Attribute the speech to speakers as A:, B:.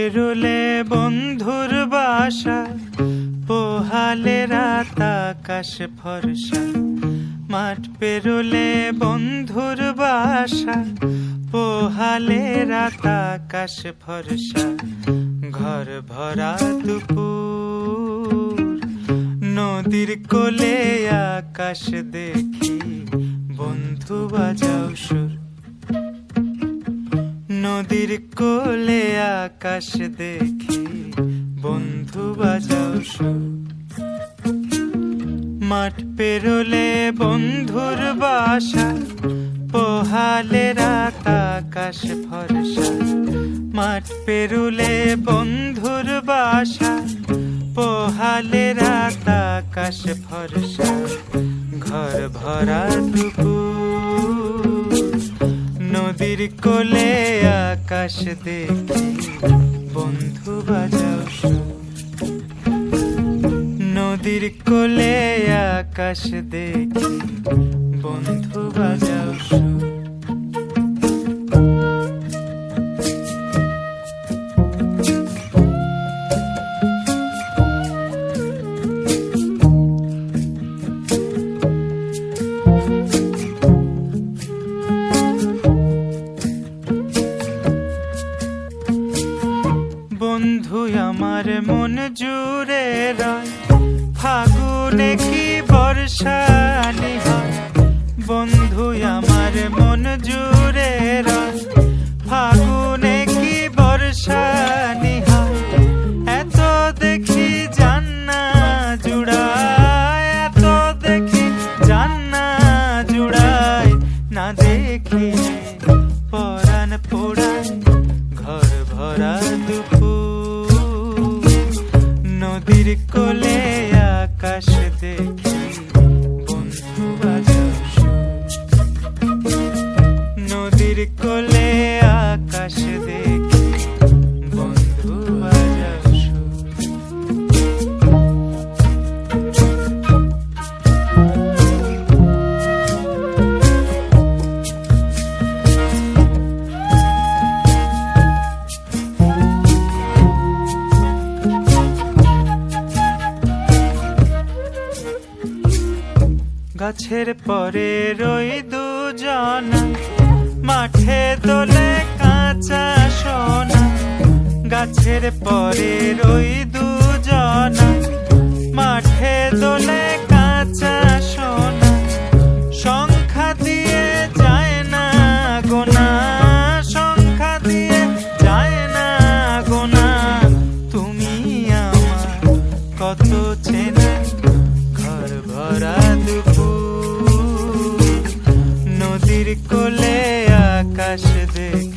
A: পেরোলে বন্ধুর বাসা, পোহালে রাত আকাশ ফর্সা। মাঠ পেরোলে বন্ধুর বাসা, পোহালে রাত আকাশ ফর্সা। ঘর ভরা দুপুর, নদীর কোলে আকাশ দেখি, বন্ধু বাজাও সুর। নদীর কোলে আকাশ দেখি, বন্ধু বাজাও সুর। মাঠ পেরোলে বন্ধুর বাসা, পোহালে রাত আকাশ ফর্সা। মাঠ পেরোলে বন্ধুর বাসা, পোহালে রাত আকাশ ফর্সা। ঘর ভরা দুপুর, নদীর কোলে আকাশ দেখি, বন্ধু বাজাও সুর। নদীর কোলে আকাশ দেখি, বন্ধু বাজাও সুর। বন্ধু আমার মন জুড়ে রয়, ফাগুনে কি বর্ষানি হয়। বন্ধু আমার মন জুড়ে রয়, ফাগুনে কি বর্ষানি হয়। এত দেখি জান্না জুড়ায়, এত দেখি জান্না জুড়ায়। না দেখিলে পরাণ পোড়ায়, ঘর ভরা দুপুর, নদীর কোলে আকাশ দেখি, বন্ধু বাজাও সুর। নদীর কোলে আকাশ দেখি, বন্ধু বাজাও সুর। গাছের পরে রই দুজনা, মাঠে দোলে কাঁচা সোনা। গাছের পরে রই দুজনা, মাঠে দোলে কাঁচা সোনা। সংখ্যা দিয়ে যায় না গোনা, সংখ্যা দিয়ে যায় না গোনা। তুমি আমার কত চেনা, ঘর ভরা দুপুর, নদীর কোলে আকাশ দেখি,